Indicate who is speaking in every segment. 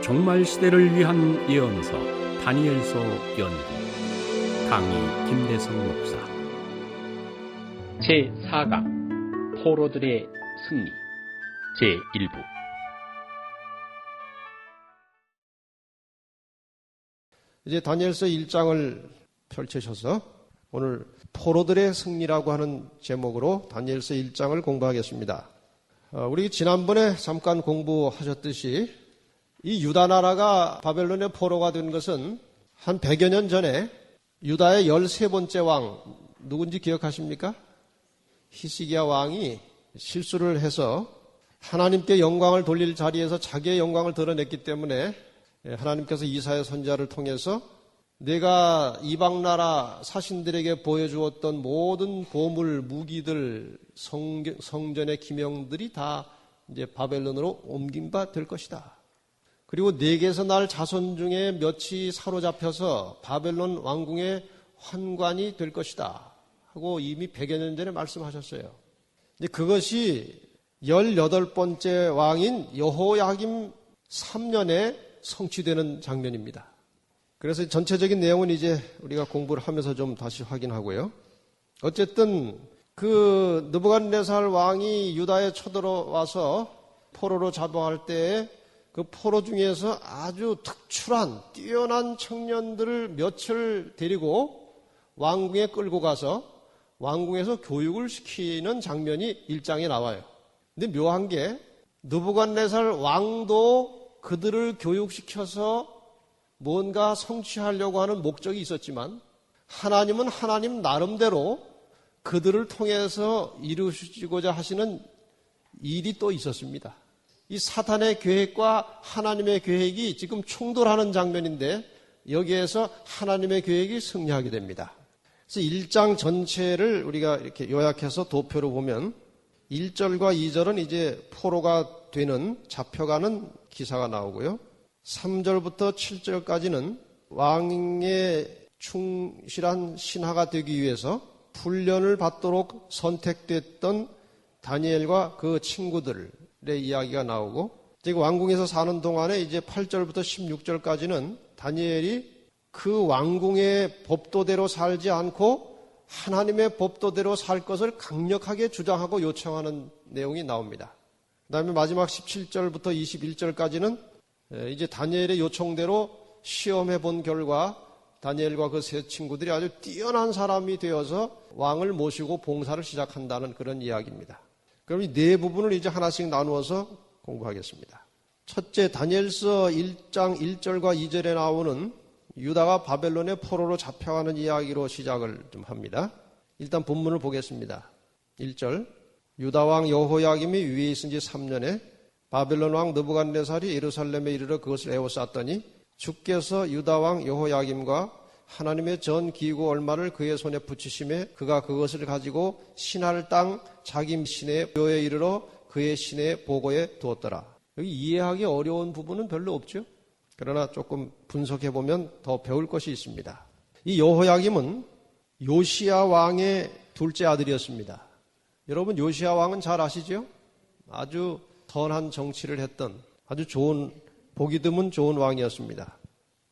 Speaker 1: 종말시대를 위한 예언서 다니엘서 연구 강의 김대성 목사 제4강 포로들의 승리 제1부
Speaker 2: 이제 다니엘서 1장을 펼치셔서 오늘 포로들의 승리라고 하는 제목으로 다니엘서 1장을 공부하겠습니다. 우리 지난번에 잠깐 공부하셨듯이 이 유다 나라가 바벨론의 포로가 된 것은 한 100여 년 전에 유다의 13번째 왕 누군지 기억하십니까? 히스기야 왕이 실수를 해서 하나님께 영광을 돌릴 자리에서 자기의 영광을 드러냈기 때문에 하나님께서 이사야 선지자를 통해서 내가 이방 나라 사신들에게 보여주었던 모든 보물, 무기들, 성전의 기명들이 다 이제 바벨론으로 옮긴 바 될 것이다. 그리고 네게서 날 자손 중에 몇이 사로잡혀서 바벨론 왕궁의 환관이 될 것이다 하고 이미 100여 년 전에 말씀하셨어요. 근데 그것이 18번째 왕인 여호야김 3년에 성취되는 장면입니다. 그래서 전체적인 내용은 이제 우리가 공부를 하면서 좀 다시 확인하고요. 어쨌든 그 느부갓네살 왕이 유다에 쳐들어와서 포로로 잡아갈 때에 그 포로 중에서 아주 특출한 뛰어난 청년들을 몇을 데리고 왕궁에 끌고 가서 왕궁에서 교육을 시키는 장면이 1장에 나와요. 근데 묘한 게 느부갓네살 왕도 그들을 교육시켜서 뭔가 성취하려고 하는 목적이 있었지만 하나님은 하나님 나름대로 그들을 통해서 이루시고자 하시는 일이 또 있었습니다. 이 사탄의 계획과 하나님의 계획이 지금 충돌하는 장면인데 여기에서 하나님의 계획이 승리하게 됩니다. 그래서 1장 전체를 우리가 이렇게 요약해서 도표로 보면 1절과 2절은 이제 포로가 되는 잡혀가는 기사가 나오고요. 3절부터 7절까지는 왕의 충실한 신하가 되기 위해서 훈련을 받도록 선택됐던 다니엘과 그 친구들의 이야기가 나오고, 지금 왕궁에서 사는 동안에 이제 8절부터 16절까지는 다니엘이 그 왕궁의 법도대로 살지 않고 하나님의 법도대로 살 것을 강력하게 주장하고 요청하는 내용이 나옵니다. 그 다음에 마지막 17절부터 21절까지는 이제 다니엘의 요청대로 시험해 본 결과 다니엘과 그 세 친구들이 아주 뛰어난 사람이 되어서 왕을 모시고 봉사를 시작한다는 그런 이야기입니다. 그럼 이 네 부분을 이제 하나씩 나누어서 공부하겠습니다. 첫째, 다니엘서 1장 1절과 2절에 나오는 유다가 바벨론의 포로로 잡혀가는 이야기로 시작을 좀 합니다. 일단 본문을 보겠습니다. 1절, 유다 왕 여호야김이 위에 있은 지 3년에 바벨론 왕 느부갓네살이 예루살렘에 이르러 그것을 에워쌌더니 주께서 유다 왕 여호야김과 하나님의 전 기구 얼마를 그의 손에 붙이심에 그가 그것을 가지고 신할 땅 자기 시내 묘에 이르러 그의 시내 보고에 두었더라. 여기 이해하기 어려운 부분은 별로 없죠. 그러나 조금 분석해 보면 더 배울 것이 있습니다. 이 여호야김은 요시야 왕의 둘째 아들이었습니다. 여러분, 요시야 왕은 잘 아시죠? 아주 선한 정치를 했던 아주 좋은, 보기 드문 좋은 왕이었습니다.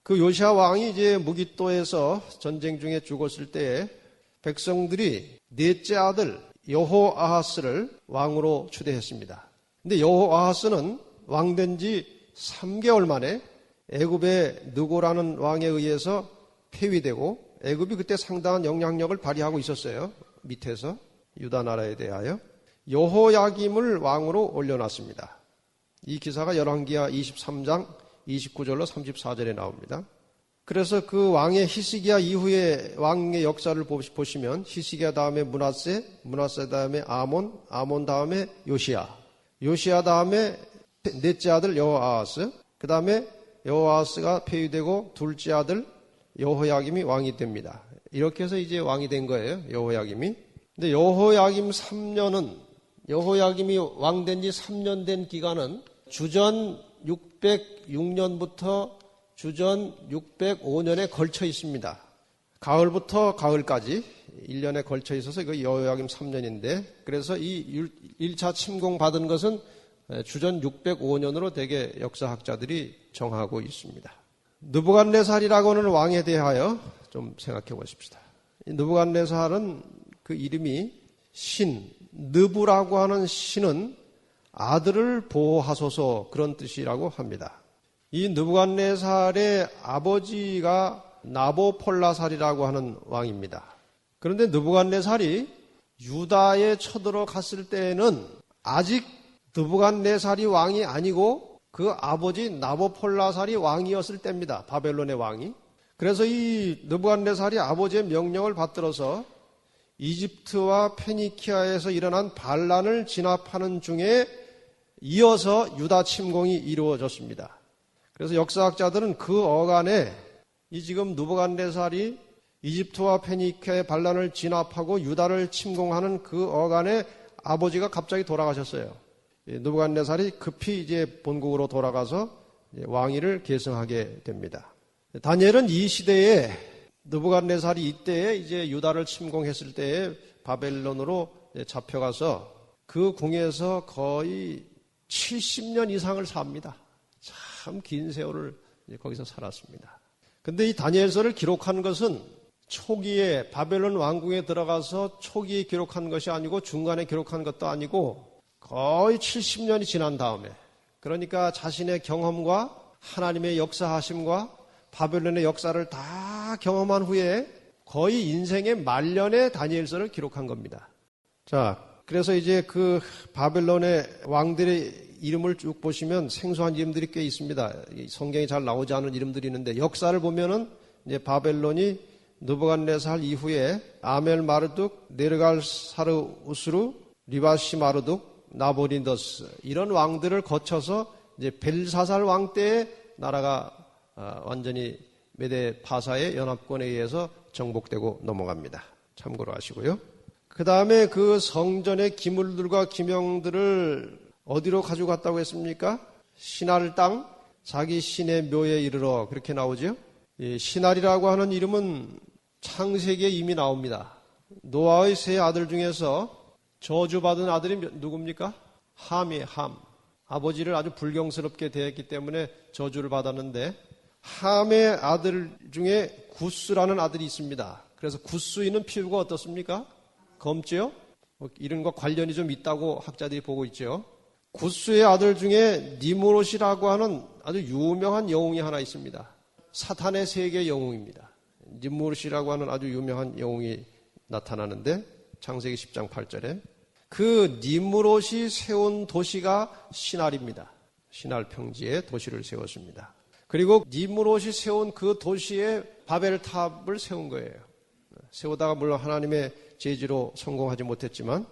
Speaker 2: 그 요시야 왕이 이제 무깃도에서 전쟁 중에 죽었을 때에 백성들이 넷째 아들 여호아하스를 왕으로 추대했습니다. 근데 여호아하스는 왕된 지 3개월 만에 애굽의 느고라는 왕에 의해서 폐위되고, 애굽이 그때 상당한 영향력을 발휘하고 있었어요. 밑에서 유다 나라에 대하여 여호야김을 왕으로 올려놨습니다. 이 기사가 열왕기하 23장 29절로 34절에 나옵니다. 그래서 그 왕의 히스기야 이후의 왕의 역사를 보시면 히스기야 다음에 므낫세, 므낫세 다음에 아몬, 아몬 다음에 요시야, 요시야 다음에 넷째 아들 여호아하스, 그 다음에 여호아하스가 폐위되고 둘째 아들 여호야김이 왕이 됩니다. 이렇게 해서 이제 왕이 된 거예요, 여호야김이. 근데 여호야김 3년은, 여호야김이 왕된 지 3년 된 기간은 주전 606년부터 주전 605년에 걸쳐 있습니다. 가을부터 가을까지 1년에 걸쳐 있어서 이거 여호야김 3년인데, 그래서 이 1차 침공 받은 것은 주전 605년으로 대개 역사학자들이 정하고 있습니다. 느부갓네살이라고 하는 왕에 대하여 좀 생각해 보십시다. 느부갓네살은 그 이름이 신, 느부라고 하는 신은 아들을 보호하소서 그런 뜻이라고 합니다. 이 느부갓네살의 아버지가 나보폴라살이라고 하는 왕입니다. 그런데 느부갓네살이 유다에 쳐들어갔을 때에는 아직 느부갓네살이 왕이 아니고 그 아버지 나보폴라살이 왕이었을 때입니다. 바벨론의 왕이. 그래서 이 느부갓네살이 아버지의 명령을 받들어서 이집트와 페니키아에서 일어난 반란을 진압하는 중에 이어서 유다 침공이 이루어졌습니다. 그래서 역사학자들은 그 어간에 이 지금 느부갓네살이 이집트와 페니키아의 반란을 진압하고 유다를 침공하는 그 어간에 아버지가 갑자기 돌아가셨어요. 느부갓네살이 급히 이제 본국으로 돌아가서 왕위를 계승하게 됩니다. 다니엘은 이 시대에 느부갓네살이 이때에 이제 유다를 침공했을 때에 바벨론으로 잡혀가서 그 궁에서 거의 70년 이상을 삽니다. 참 긴 세월을 거기서 살았습니다. 근데 이 다니엘서를 기록한 것은 초기에 바벨론 왕궁에 들어가서 초기에 기록한 것이 아니고 중간에 기록한 것도 아니고 거의 70년이 지난 다음에, 그러니까 자신의 경험과 하나님의 역사하심과 바벨론의 역사를 다 경험한 후에 거의 인생의 말년에 다니엘서를 기록한 겁니다. 자, 그래서 이제 그 바벨론의 왕들의 이름을 쭉 보시면 생소한 이름들이 꽤 있습니다. 성경에 잘 나오지 않은 이름들이 있는데 역사를 보면은 이제 바벨론이 느부갓네살 이후에 아멜 마르둑, 네르갈사르 우스루, 리바시 마르둑, 나보린더스 이런 왕들을 거쳐서 이제 벨사살 왕 때에 나라가 완전히 메데 파사의 연합권에 의해서 정복되고 넘어갑니다. 참고로 하시고요. 그 다음에 그 성전의 기물들과 기명들을 어디로 가져갔다고 했습니까? 시날 땅, 자기 신의 묘에 이르러 그렇게 나오죠. 이 시날이라고 하는 이름은 창세기에 이미 나옵니다. 노아의 세 아들 중에서 저주받은 아들이 누굽니까? 함이에요. 함. 아버지를 아주 불경스럽게 대했기 때문에 저주를 받았는데 함의 아들 중에 구스라는 아들이 있습니다. 그래서 구스인은 피부가 어떻습니까? 검지요? 이런 것 관련이 좀 있다고 학자들이 보고 있죠. 구스의 아들 중에 니무롯이라고 하는 아주 유명한 영웅이 하나 있습니다. 사탄의 세계 영웅입니다. 니무롯이라고 하는 아주 유명한 영웅이 나타나는데 창세기 10장 8절에 그 니무롯이 세운 도시가 시날입니다. 시날 평지에 도시를 세웠습니다. 그리고 니무롯이 세운 그 도시에 바벨탑을 세운 거예요. 세우다가 물론 하나님의 제지로 성공하지 못했지만,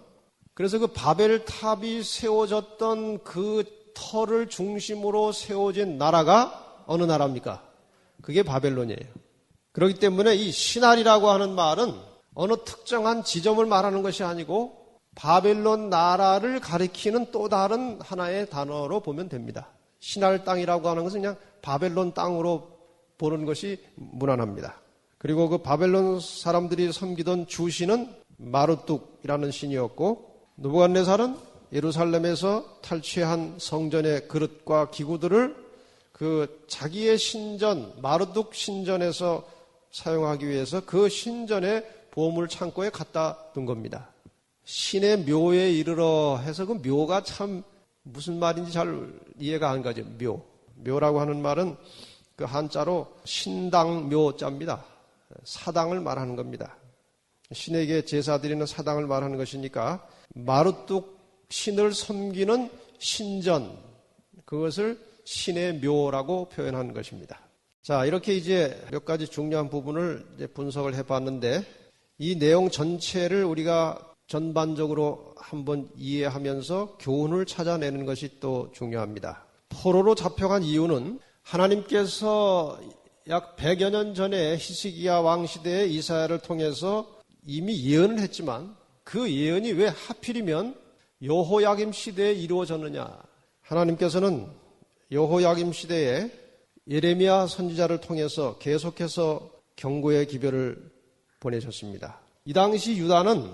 Speaker 2: 그래서 그 바벨탑이 세워졌던 그 터를 중심으로 세워진 나라가 어느 나라입니까? 그게 바벨론이에요. 그렇기 때문에 이 시날이라고 하는 말은 어느 특정한 지점을 말하는 것이 아니고 바벨론 나라를 가리키는 또 다른 하나의 단어로 보면 됩니다. 시날 땅이라고 하는 것은 그냥 바벨론 땅으로 보는 것이 무난합니다. 그리고 그 바벨론 사람들이 섬기던 주신은 마르뚝이라는 신이었고, 느부갓네살은 예루살렘에서 탈취한 성전의 그릇과 기구들을 그 자기의 신전 마르뚝 신전에서 사용하기 위해서 그 신전의 보물 창고에 갖다 둔 겁니다. 신의 묘에 이르러 해서 그 묘가 참 무슨 말인지 잘 이해가 안 가죠. 묘라고 하는 말은 그 한자로 신당 묘자입니다. 사당을 말하는 겁니다. 신에게 제사 드리는 사당을 말하는 것이니까 마르뚝 신을 섬기는 신전, 그것을 신의 묘라고 표현한 것입니다. 자, 이렇게 이제 몇 가지 중요한 부분을 이제 분석을 해봤는데, 이 내용 전체를 우리가 전반적으로 한번 이해하면서 교훈을 찾아내는 것이 또 중요합니다. 포로로 잡혀간 이유는 하나님께서 약 100여 년 전에 히스기야 왕 시대에 이사야를 통해서 이미 예언을 했지만 그 예언이 왜 하필이면 여호야김 시대에 이루어졌느냐. 하나님께서는 여호야김 시대에 예레미야 선지자를 통해서 계속해서 경고의 기별을 보내셨습니다. 이 당시 유다는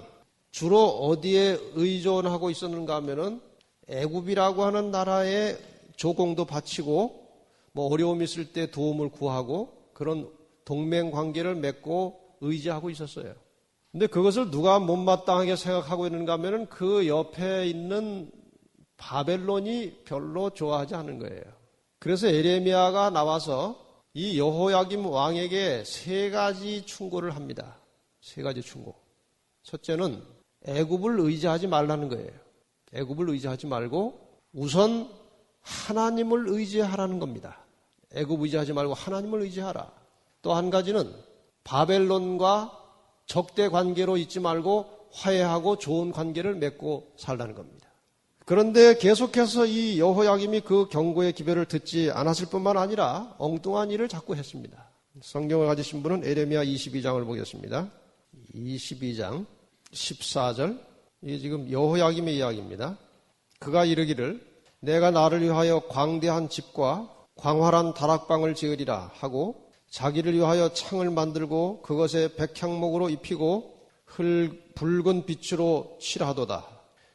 Speaker 2: 주로 어디에 의존하고 있었는가 하면은 애굽이라고 하는 나라에 조공도 바치고 어려움이 있을 때 도움을 구하고 그런 동맹 관계를 맺고 의지하고 있었어요. 근데 그것을 누가 못마땅하게 생각하고 있는가 하면은 그 옆에 있는 바벨론이 별로 좋아하지 않은 거예요. 그래서 에레미야가 나와서 이 여호야김 왕에게 3가지 충고를 합니다. 3가지 충고. 첫째는 애굽을 의지하지 말라는 거예요. 애굽을 의지하지 말고 우선 하나님을 의지하라는 겁니다. 애굽 의지하지 말고 하나님을 의지하라. 또 한 가지는 바벨론과 적대 관계로 있지 말고 화해하고 좋은 관계를 맺고 살라는 겁니다. 그런데 계속해서 이 여호야김이 그 경고의 기별을 듣지 않았을 뿐만 아니라 엉뚱한 일을 자꾸 했습니다. 성경을 가지신 분은 에레미야 22장을 보겠습니다. 22장 14절. 이게 지금 여호야김의 이야기입니다. 그가 이르기를 내가 나를 위하여 광대한 집과 광활한 다락방을 지으리라 하고 자기를 위하여 창을 만들고 그것에 백향목으로 입히고 붉은 빛으로 칠하도다.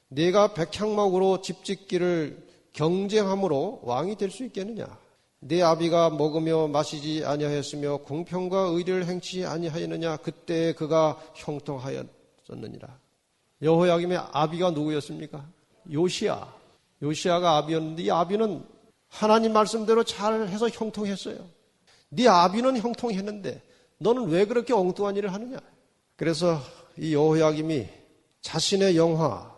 Speaker 2: 네가 백향목으로 집 짓기를 경쟁함으로 왕이 될 수 있겠느냐? 네 아비가 먹으며 마시지 아니하였으며 공평과 의를 행치 아니하였느냐? 그때 그가 형통하였었느니라. 여호야김의 아비가 누구였습니까? 요시야가 아비였는데 이 아비는 하나님 말씀대로 잘해서 형통했어요. 네 아비는 형통했는데 너는 왜 그렇게 엉뚱한 일을 하느냐? 그래서 이 여호야김이 자신의 영화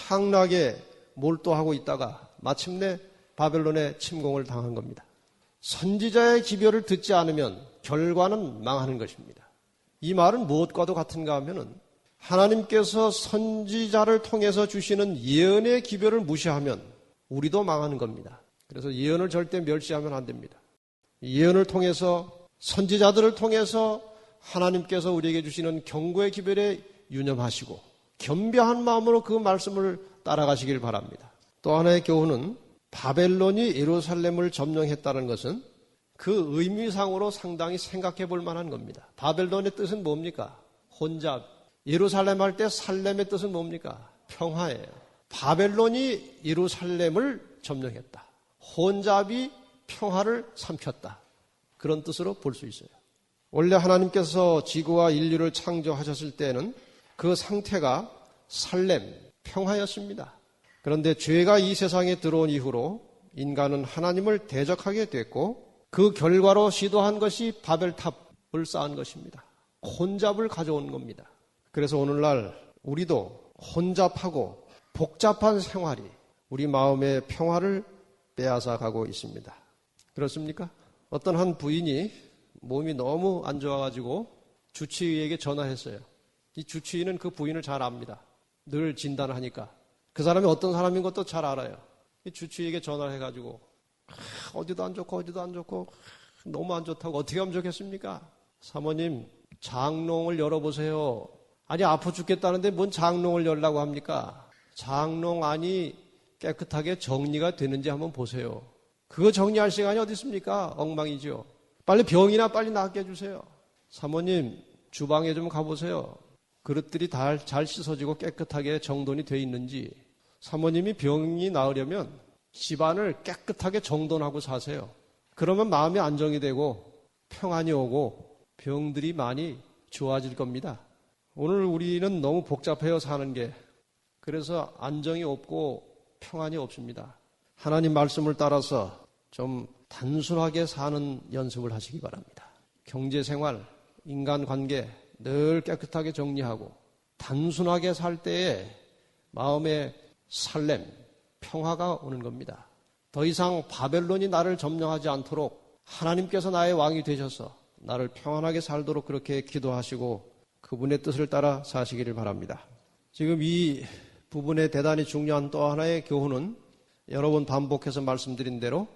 Speaker 2: 향락에 몰두하고 있다가 마침내 바벨론의 침공을 당한 겁니다. 선지자의 기별을 듣지 않으면 결과는 망하는 것입니다. 이 말은 무엇과도 같은가 하면은 하나님께서 선지자를 통해서 주시는 예언의 기별을 무시하면 우리도 망하는 겁니다. 그래서 예언을 절대 멸시하면 안 됩니다. 예언을 통해서 선지자들을 통해서 하나님께서 우리에게 주시는 경고의 기별에 유념하시고 겸비한 마음으로 그 말씀을 따라가시길 바랍니다. 또 하나의 교훈은 바벨론이 예루살렘을 점령했다는 것은 그 의미상으로 상당히 생각해 볼 만한 겁니다. 바벨론의 뜻은 뭡니까? 혼잡. 예루살렘 할 때 살렘의 뜻은 뭡니까? 평화예요. 바벨론이 예루살렘을 점령했다. 혼잡이 평화를 삼켰다. 그런 뜻으로 볼 수 있어요. 원래 하나님께서 지구와 인류를 창조하셨을 때는 그 상태가 살렘, 평화였습니다. 그런데 죄가 이 세상에 들어온 이후로 인간은 하나님을 대적하게 됐고 그 결과로 시도한 것이 바벨탑을 쌓은 것입니다. 혼잡을 가져온 겁니다. 그래서 오늘날 우리도 혼잡하고 복잡한 생활이 우리 마음의 평화를 빼앗아 가고 있습니다. 그렇습니까? 어떤 한 부인이 몸이 너무 안 좋아가지고 주치의에게 전화했어요. 이 주치의는 그 부인을 잘 압니다. 늘 진단을 하니까. 그 사람이 어떤 사람인 것도 잘 알아요. 이 주치의에게 전화를 해가지고 어디도 안 좋고 너무 안 좋다고 어떻게 하면 좋겠습니까? 사모님 장롱을 열어보세요. 아니 아파 죽겠다는데 뭔 장롱을 열라고 합니까? 장롱 안이 깨끗하게 정리가 되는지 한번 보세요. 그거 정리할 시간이 어디 있습니까? 엉망이죠. 빨리 병이나 빨리 낫게 해주세요. 사모님 주방에 좀 가보세요. 그릇들이 다 잘 씻어지고 깨끗하게 정돈이 돼 있는지. 사모님이 병이 나으려면 집안을 깨끗하게 정돈하고 사세요. 그러면 마음이 안정이 되고 평안이 오고 병들이 많이 좋아질 겁니다. 오늘 우리는 너무 복잡해요, 사는 게. 그래서 안정이 없고 평안이 없습니다. 하나님 말씀을 따라서 좀 단순하게 사는 연습을 하시기 바랍니다. 경제생활, 인간관계 늘 깨끗하게 정리하고 단순하게 살 때에 마음의 살렘, 평화가 오는 겁니다. 더 이상 바벨론이 나를 점령하지 않도록 하나님께서 나의 왕이 되셔서 나를 평안하게 살도록 그렇게 기도하시고 그분의 뜻을 따라 사시기를 바랍니다. 지금 이 부분에 대단히 중요한 또 하나의 교훈은 여러 번 반복해서 말씀드린 대로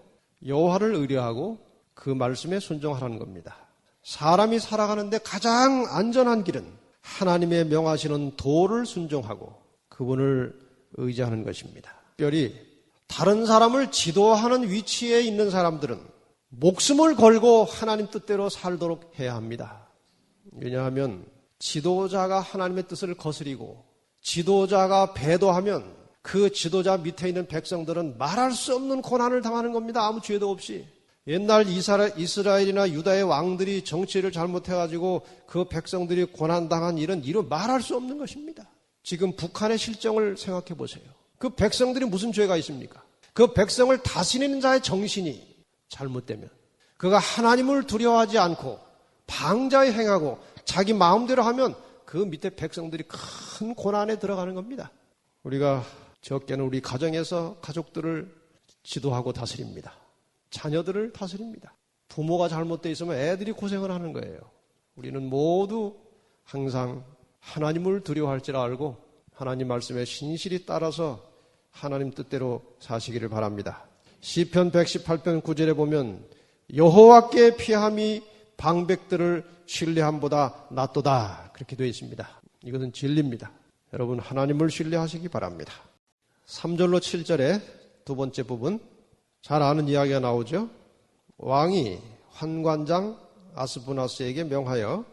Speaker 2: 여호와를 의뢰하고 그 말씀에 순종하라는 겁니다. 사람이 살아가는데 가장 안전한 길은 하나님의 명하시는 도를 순종하고 그분을 의지하는 것입니다. 특별히 다른 사람을 지도하는 위치에 있는 사람들은 목숨을 걸고 하나님 뜻대로 살도록 해야 합니다. 왜냐하면 지도자가 하나님의 뜻을 거스리고 지도자가 배도하면 그 지도자 밑에 있는 백성들은 말할 수 없는 고난을 당하는 겁니다. 아무 죄도 없이. 옛날 이스라엘이나 유다의 왕들이 정치를 잘못해가지고 그 백성들이 고난당한 일은 이루 말할 수 없는 것입니다. 지금 북한의 실정을 생각해 보세요. 그 백성들이 무슨 죄가 있습니까? 그 백성을 다스리는 자의 정신이 잘못되면 그가 하나님을 두려워하지 않고 방자에 행하고 자기 마음대로 하면 그 밑에 백성들이 큰 고난에 들어가는 겁니다. 우리가 적게는 우리 가정에서 가족들을 지도하고 다스립니다. 자녀들을 다스립니다. 부모가 잘못되어 있으면 애들이 고생을 하는 거예요. 우리는 모두 항상 하나님을 두려워할 줄 알고 하나님 말씀에 신실히 따라서 하나님 뜻대로 사시기를 바랍니다. 시편 118편 9절에 보면 여호와께 피함이 방백들을 신뢰함보다 낫도다 그렇게 되어 있습니다. 이것은 진리입니다. 여러분 하나님을 신뢰하시기 바랍니다. 3절로 7절에 두 번째 부분 잘 아는 이야기가 나오죠. 왕이 환관장 아스부나스에게 명하여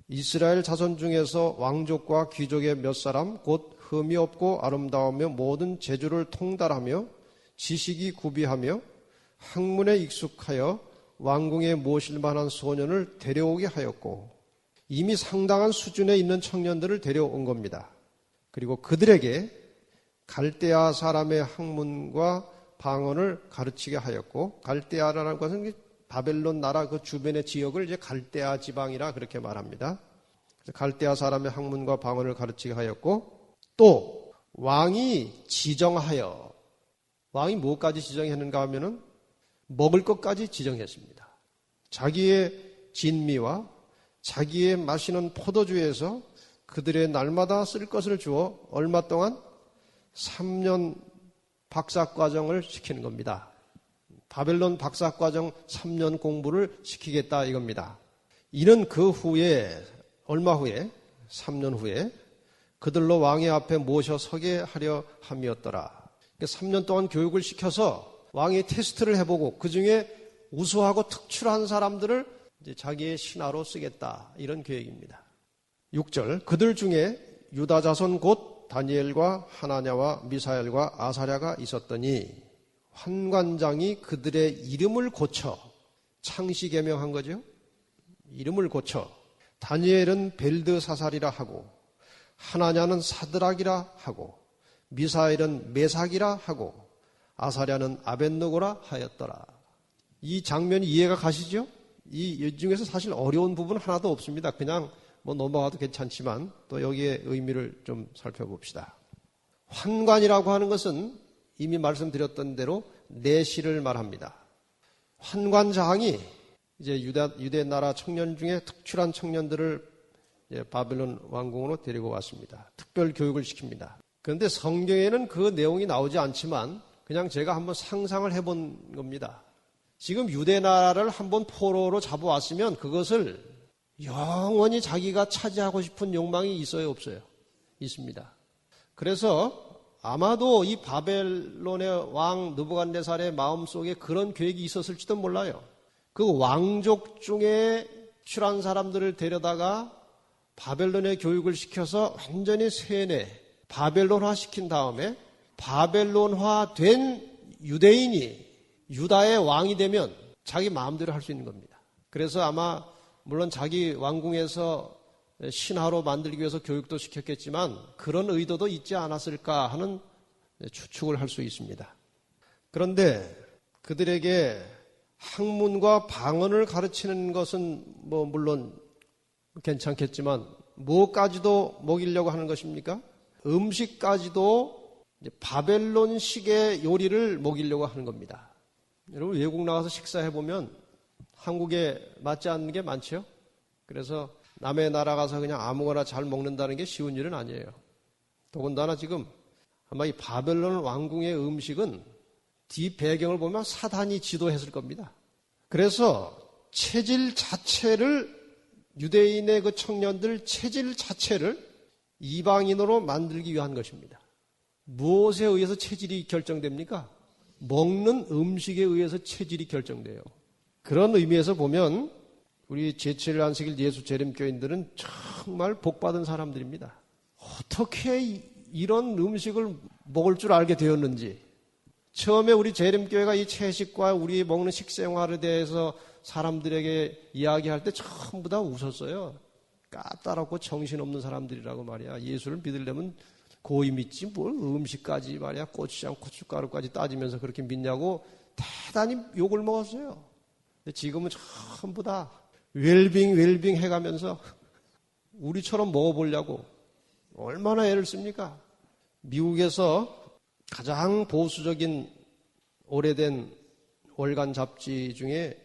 Speaker 2: 이스라엘 자손 중에서 왕족과 귀족의 몇 사람 곧 흠이 없고 아름다우며 모든 재주를 통달하며 지식이 구비하며 학문에 익숙하여 왕궁에 모실 만한 소년을 데려오게 하였고 이미 상당한 수준에 있는 청년들을 데려온 겁니다. 그리고 그들에게 갈대아 사람의 학문과 방언을 가르치게 하였고 갈대아라는 것은 바벨론 나라 그 주변의 지역을 이제 갈대아 지방이라 그렇게 말합니다. 갈대아 사람의 학문과 방언을 가르치게 하였고 또 왕이 지정하여 왕이 뭐까지 지정했는가 하면은 먹을 것까지 지정했습니다. 자기의 진미와 자기의 마시는 포도주에서 그들의 날마다 쓸 것을 주어 얼마 동안 3년 박사과정을 시키는 겁니다. 바벨론 박사과정 3년 공부를 시키겠다 이겁니다. 이는 그 후에 얼마 후에 3년 후에 그들로 왕의 앞에 모셔 서게 하려 함이었더라. 3년 동안 교육을 시켜서 왕이 테스트를 해보고 그 중에 우수하고 특출한 사람들을 이제 자기의 신하로 쓰겠다 이런 계획입니다. 6절 그들 중에 유다 자손 곧 다니엘과 하나냐와 미사엘과 아사랴가 있었더니 환관장이 그들의 이름을 고쳐 창시 계명한 거죠. 이름을 고쳐 다니엘은 벨드사살이라 하고 하나냐는 사드락이라 하고 미사엘은 메삭이라 하고 아사랴는 아벳느고라 하였더라. 이 장면이 이해가 가시죠? 이 중에서 사실 어려운 부분 하나도 없습니다. 그냥 뭐 넘어가도 괜찮지만 또 여기에 의미를 좀 살펴봅시다. 환관이라고 하는 것은 이미 말씀드렸던 대로 내시를 말합니다. 환관장이 이제 유대 나라 청년 중에 특출한 청년들을 바벨론 왕궁으로 데리고 왔습니다. 특별 교육을 시킵니다. 그런데 성경에는 그 내용이 나오지 않지만 그냥 제가 한번 상상을 해본 겁니다. 지금 유대 나라를 한번 포로로 잡아왔으면 그것을 영원히 자기가 차지하고 싶은 욕망이 있어요, 없어요? 있습니다. 그래서 아마도 이 바벨론의 왕 느부갓네살의 마음속에 그런 계획이 있었을지도 몰라요. 그 왕족 중에 출한 사람들을 데려다가 바벨론의 교육을 시켜서 완전히 세뇌, 바벨론화 시킨 다음에 바벨론화 된 유대인이 유다의 왕이 되면 자기 마음대로 할 수 있는 겁니다. 그래서 아마 물론 자기 왕궁에서 신하로 만들기 위해서 교육도 시켰겠지만 그런 의도도 있지 않았을까 하는 추측을 할 수 있습니다. 그런데 그들에게 학문과 방언을 가르치는 것은 뭐 물론 괜찮겠지만 뭐까지도 먹이려고 하는 것입니까? 음식까지도 바벨론식의 요리를 먹이려고 하는 겁니다. 여러분 외국 나가서 식사해보면 한국에 맞지 않는 게 많죠? 그래서 남의 나라 가서 그냥 아무거나 잘 먹는다는 게 쉬운 일은 아니에요. 더군다나 지금 아마 이 바벨론 왕궁의 음식은 뒤 배경을 보면 사단이 지도했을 겁니다. 그래서 체질 자체를 유대인의 그 청년들 체질 자체를 이방인으로 만들기 위한 것입니다. 무엇에 의해서 체질이 결정됩니까? 먹는 음식에 의해서 체질이 결정돼요. 그런 의미에서 보면 우리 제7일 안식일 예수 재림교인들은 정말 복받은 사람들입니다. 어떻게 이런 음식을 먹을 줄 알게 되었는지, 처음에 우리 재림교회가 이 채식과 우리 먹는 식생활에 대해서 사람들에게 이야기할 때 전부 다 웃었어요. 까다롭고 정신없는 사람들이라고 말이야. 예수를 믿으려면 고이 믿지 뭘 음식까지 말이야. 고추장, 고춧가루까지 따지면서 그렇게 믿냐고 대단히 욕을 먹었어요. 근데 지금은 전부 다 웰빙 해가면서 우리처럼 먹어보려고 얼마나 애를 씁니까? 미국에서 가장 보수적인 오래된 월간 잡지 중에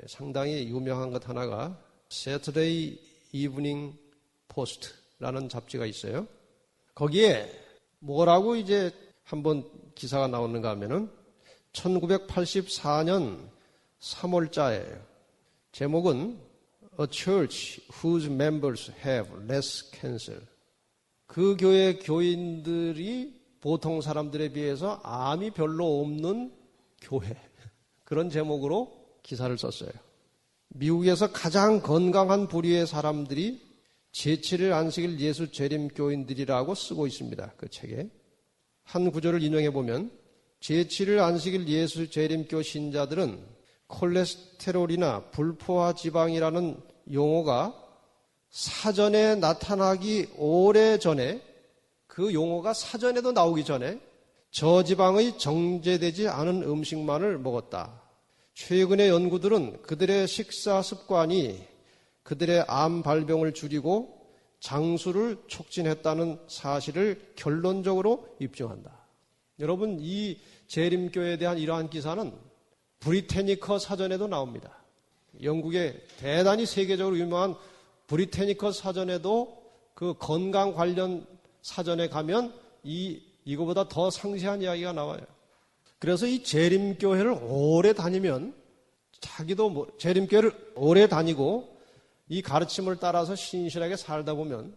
Speaker 2: 상당히 유명한 것 하나가 Saturday Evening Post라는 잡지가 있어요. 거기에 뭐라고 이제 한번 기사가 나오는가 하면은 1984년 3월자예요. 제목은 A Church Whose Members Have Less Cancer. 그 교회 교인들이 보통 사람들에 비해서 암이 별로 없는 교회. 그런 제목으로 기사를 썼어요. 미국에서 가장 건강한 부류의 사람들이 제7일 안식일 예수 재림교인들이라고 쓰고 있습니다. 그 책에. 한 구절을 인용해 보면 제7일 안식일 예수 재림교 신자들은 콜레스테롤이나 불포화 지방이라는 용어가 사전에 나타나기 오래전에, 그 용어가 사전에도 나오기 전에 저지방의 정제되지 않은 음식만을 먹었다. 최근의 연구들은 그들의 식사 습관이 그들의 암 발병을 줄이고 장수를 촉진했다는 사실을 결론적으로 입증한다. 여러분, 이 재림교에 대한 이러한 기사는 브리테니커 사전에도 나옵니다. 영국의 대단히 세계적으로 유명한 브리테니커 사전에도 그 건강 관련 사전에 가면 이거보다 더 상세한 이야기가 나와요. 그래서 이 재림교회를 오래 다니면 자기도 재림교회를 오래 다니고 이 가르침을 따라서 신실하게 살다 보면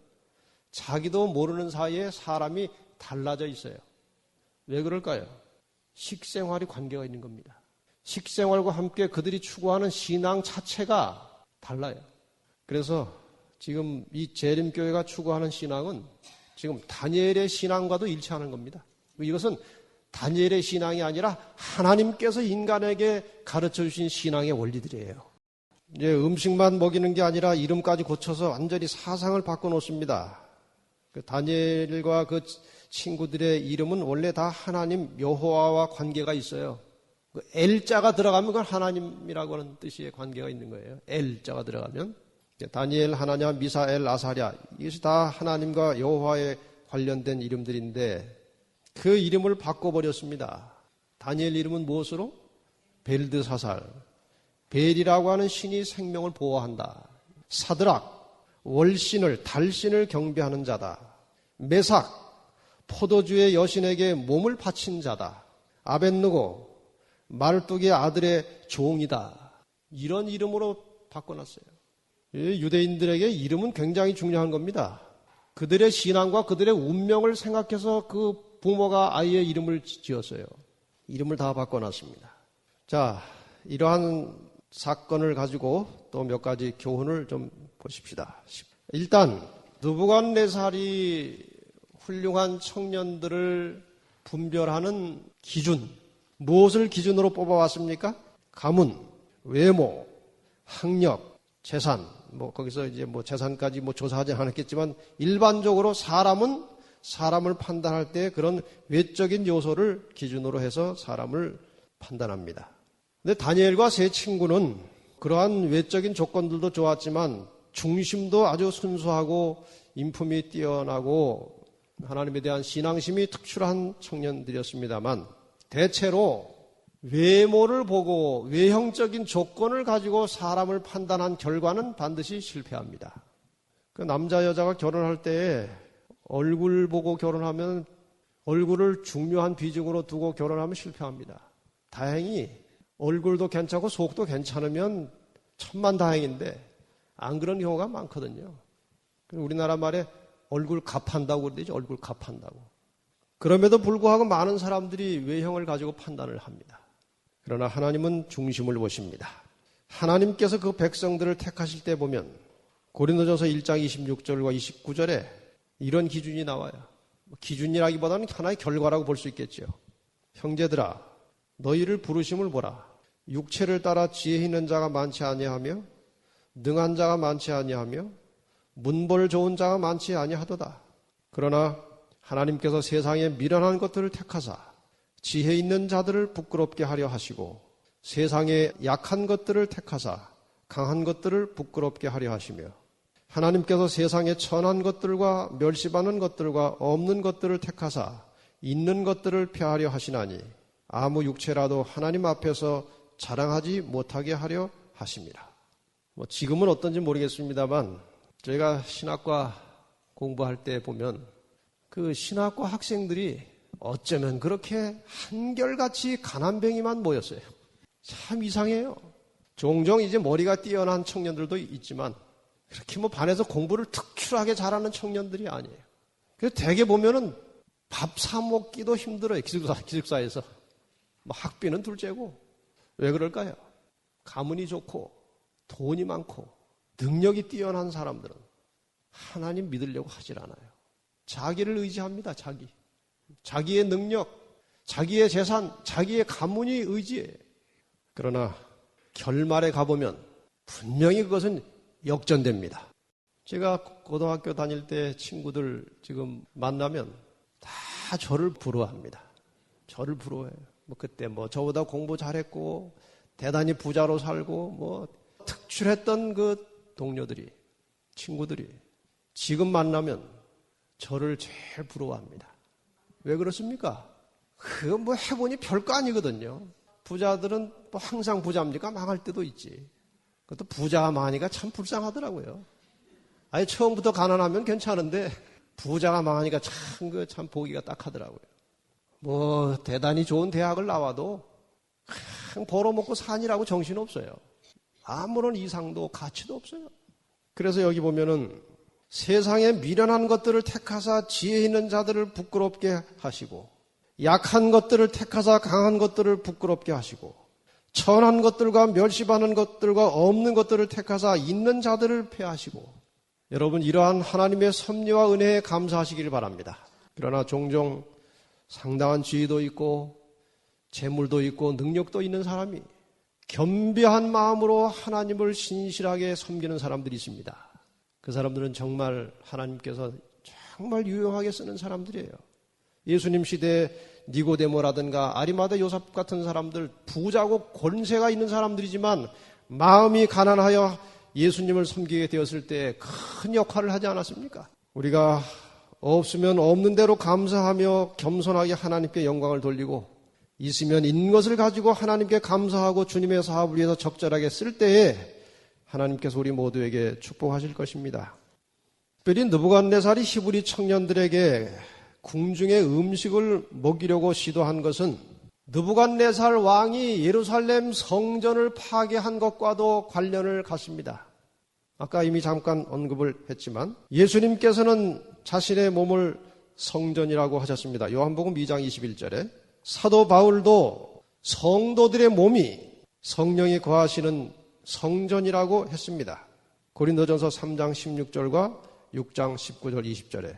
Speaker 2: 자기도 모르는 사이에 사람이 달라져 있어요. 왜 그럴까요? 식생활이 관계가 있는 겁니다. 식생활과 함께 그들이 추구하는 신앙 자체가 달라요. 그래서 지금 이 재림교회가 추구하는 신앙은 지금 다니엘의 신앙과도 일치하는 겁니다. 이것은 다니엘의 신앙이 아니라 하나님께서 인간에게 가르쳐 주신 신앙의 원리들이에요. 이제 음식만 먹이는 게 아니라 이름까지 고쳐서 완전히 사상을 바꿔놓습니다. 그 다니엘과 그 친구들의 이름은 원래 다 하나님 여호와와 관계가 있어요. 그 엘자가 들어가면 그건 하나님이라고 하는 뜻의 관계가 있는 거예요. 엘자가 들어가면. 다니엘, 하나냐, 미사엘, 아사랴, 이것이 다 하나님과 여호와에 관련된 이름들인데 그 이름을 바꿔버렸습니다. 다니엘 이름은 무엇으로? 벨드사살. 벨이라고 하는 신이 생명을 보호한다. 사드락, 월신을, 달신을 경배하는 자다. 메삭, 포도주의 여신에게 몸을 바친 자다. 아벳느고, 말뚝의 아들의 종이다. 이런 이름으로 바꿔놨어요. 유대인들에게 이름은 굉장히 중요한 겁니다. 그들의 신앙과 그들의 운명을 생각해서 그 부모가 아이의 이름을 지었어요. 이름을 다 바꿔놨습니다. 자, 이러한 사건을 가지고 또 몇 가지 교훈을 좀 보십시다. 일단 느부갓네살이 훌륭한 청년들을 분별하는 기준, 무엇을 기준으로 뽑아왔습니까? 가문, 외모, 학력, 재산, 거기서 이제 재산까지 조사하지 않았겠지만 일반적으로 사람을 판단할 때 그런 외적인 요소를 기준으로 해서 사람을 판단합니다. 근데 다니엘과 세 친구는 그러한 외적인 조건들도 좋았지만 중심도 아주 순수하고 인품이 뛰어나고 하나님에 대한 신앙심이 특출한 청년들이었습니다만 대체로 외모를 보고 외형적인 조건을 가지고 사람을 판단한 결과는 반드시 실패합니다. 그 남자 여자가 결혼할 때 얼굴 보고 결혼하면 얼굴을 중요한 비중으로 두고 결혼하면 실패합니다. 다행히 얼굴도 괜찮고 속도 괜찮으면 천만다행인데 안 그런 경우가 많거든요. 우리나라 말에 얼굴 값한다고 그러죠. 얼굴 값한다고. 그럼에도 불구하고 많은 사람들이 외형을 가지고 판단을 합니다. 그러나 하나님은 중심을 보십니다. 하나님께서 그 백성들을 택하실 때 보면 고린도전서 1장 26절과 29절에 이런 기준이 나와요. 기준이라기보다는 하나의 결과라고 볼 수 있겠죠. 형제들아, 너희를 부르심을 보라. 육체를 따라 지혜 있는 자가 많지 아니하며 능한 자가 많지 아니하며 문벌 좋은 자가 많지 아니하도다. 그러나 하나님께서 세상에 미련한 것들을 택하사 지혜 있는 자들을 부끄럽게 하려 하시고 세상에 약한 것들을 택하사 강한 것들을 부끄럽게 하려 하시며 하나님께서 세상에 천한 것들과 멸시받는 것들과 없는 것들을 택하사 있는 것들을 폐하려 하시나니 아무 육체라도 하나님 앞에서 자랑하지 못하게 하려 하심이라. 지금은 어떤지 모르겠습니다만 저희가 신학과 공부할 때 보면 그 신학과 학생들이 어쩌면 그렇게 한결같이 가난뱅이만 모였어요. 참 이상해요. 종종 이제 머리가 뛰어난 청년들도 있지만 그렇게 반에서 공부를 특출하게 잘하는 청년들이 아니에요. 그래서 대개 보면은 밥 사 먹기도 힘들어요. 기숙사에서. 학비는 둘째고. 왜 그럴까요? 가문이 좋고 돈이 많고 능력이 뛰어난 사람들은 하나님 믿으려고 하질 않아요. 자기를 의지합니다. 자기의 능력, 자기의 재산, 자기의 가문이 의지예요. 그러나 결말에 가보면 분명히 그것은 역전됩니다. 제가 고등학교 다닐 때 친구들 지금 만나면 다 저를 부러워합니다. 저를 부러워해요. 그때 저보다 공부 잘했고 대단히 부자로 살고 특출했던 그 동료들이, 친구들이 지금 만나면 저를 제일 부러워합니다. 왜 그렇습니까? 그거 해보니 별거 아니거든요. 부자들은 항상 부자입니까? 망할 때도 있지. 그것도 부자 많으니까 참 불쌍하더라고요. 아니, 처음부터 가난하면 괜찮은데, 부자가 망하니까 참 보기가 딱하더라고요. 대단히 좋은 대학을 나와도, 그냥 벌어먹고 산이라고 정신없어요. 아무런 이상도 가치도 없어요. 그래서 여기 보면은, 세상에 미련한 것들을 택하사 지혜 있는 자들을 부끄럽게 하시고, 약한 것들을 택하사 강한 것들을 부끄럽게 하시고, 천한 것들과 멸시받는 것들과 없는 것들을 택하사 있는 자들을 폐하시고, 여러분 이러한 하나님의 섭리와 은혜에 감사하시길 바랍니다. 그러나 종종 상당한 지위도 있고 재물도 있고 능력도 있는 사람이 겸비한 마음으로 하나님을 신실하게 섬기는 사람들이 있습니다. 그 사람들은 정말 하나님께서 정말 유용하게 쓰는 사람들이에요. 예수님 시대에 니고데모라든가 아리마다 요셉 같은 사람들, 부자고 권세가 있는 사람들이지만 마음이 가난하여 예수님을 섬기게 되었을 때 큰 역할을 하지 않았습니까? 우리가 없으면 없는 대로 감사하며 겸손하게 하나님께 영광을 돌리고 있으면 있는 것을 가지고 하나님께 감사하고 주님의 사업을 위해서 적절하게 쓸 때에 하나님께서 우리 모두에게 축복하실 것입니다. 특별히 느부갓네살이 히브리 청년들에게 궁중의 음식을 먹이려고 시도한 것은 느부갓네살 왕이 예루살렘 성전을 파괴한 것과도 관련을 갖습니다. 아까 이미 잠깐 언급을 했지만 예수님께서는 자신의 몸을 성전이라고 하셨습니다. 요한복음 2장 21절에 사도 바울도 성도들의 몸이 성령이 거하시는 성전이라고 했습니다. 고린도전서 3장 16절과 6장 19절 20절에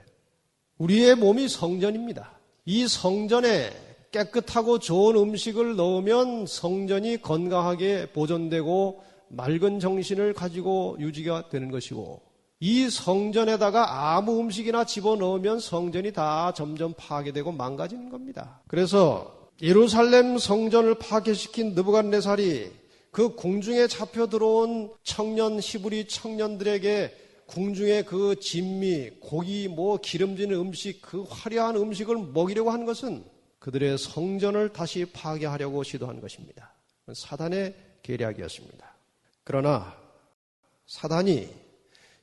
Speaker 2: 우리의 몸이 성전입니다. 이 성전에 깨끗하고 좋은 음식을 넣으면 성전이 건강하게 보존되고 맑은 정신을 가지고 유지가 되는 것이고 이 성전에다가 아무 음식이나 집어넣으면 성전이 다 점점 파괴되고 망가지는 겁니다. 그래서 예루살렘 성전을 파괴시킨 느부갓네살이 그 궁중에 잡혀 들어온 청년 히브리 청년들에게 궁중의 그 진미, 고기, 기름진 음식, 그 화려한 음식을 먹이려고 한 것은 그들의 성전을 다시 파괴하려고 시도한 것입니다. 사단의 계략이었습니다. 그러나 사단이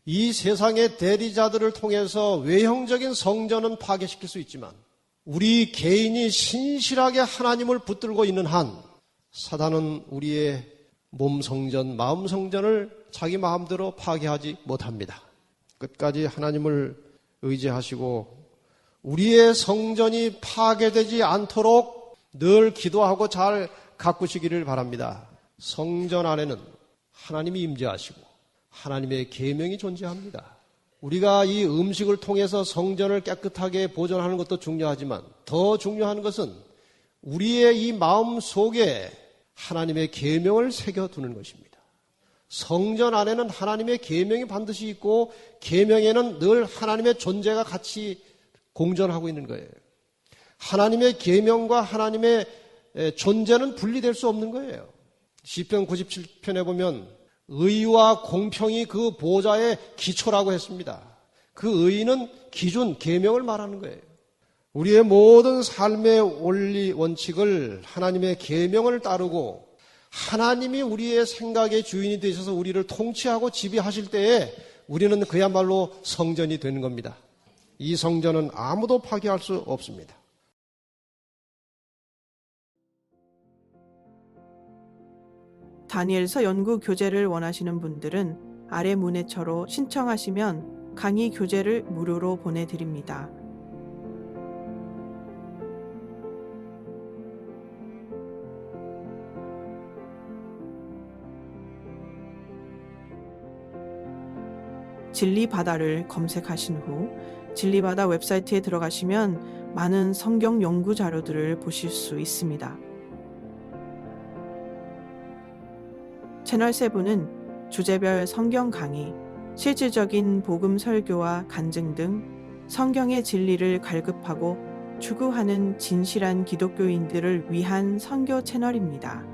Speaker 2: 이 세상의 대리자들을 통해서 외형적인 성전은 파괴시킬 수 있지만 우리 개인이 신실하게 하나님을 붙들고 있는 한 사단은 우리의 몸 성전, 마음 성전을 자기 마음대로 파괴하지 못합니다. 끝까지 하나님을 의지하시고 우리의 성전이 파괴되지 않도록 늘 기도하고 잘 가꾸시기를 바랍니다. 성전 안에는 하나님이 임재하시고 하나님의 계명이 존재합니다. 우리가 이 음식을 통해서 성전을 깨끗하게 보존하는 것도 중요하지만 더 중요한 것은 우리의 이 마음 속에 하나님의 계명을 새겨두는 것입니다. 성전 안에는 하나님의 계명이 반드시 있고 계명에는 늘 하나님의 존재가 같이 공존하고 있는 거예요. 하나님의 계명과 하나님의 존재는 분리될 수 없는 거예요. 시편 97편에 보면 의와 공평이 그 보좌의 기초라고 했습니다. 그 의는 기준, 계명을 말하는 거예요. 우리의 모든 삶의 원리, 원칙을 하나님의 계명을 따르고 하나님이 우리의 생각의 주인이 되셔서 우리를 통치하고 지배하실 때에 우리는 그야말로 성전이 되는 겁니다. 이 성전은 아무도 파괴할 수 없습니다.
Speaker 3: 다니엘서 연구 교재를 원하시는 분들은 아래 문의처로 신청하시면 강의 교재를 무료로 보내드립니다. 진리바다를 검색하신 후 진리바다 웹사이트에 들어가시면 많은 성경 연구 자료들을 보실 수 있습니다. 채널7은 주제별 성경 강의, 실질적인 복음 설교와 간증 등 성경의 진리를 갈급하고 추구하는 진실한 기독교인들을 위한 선교 채널입니다.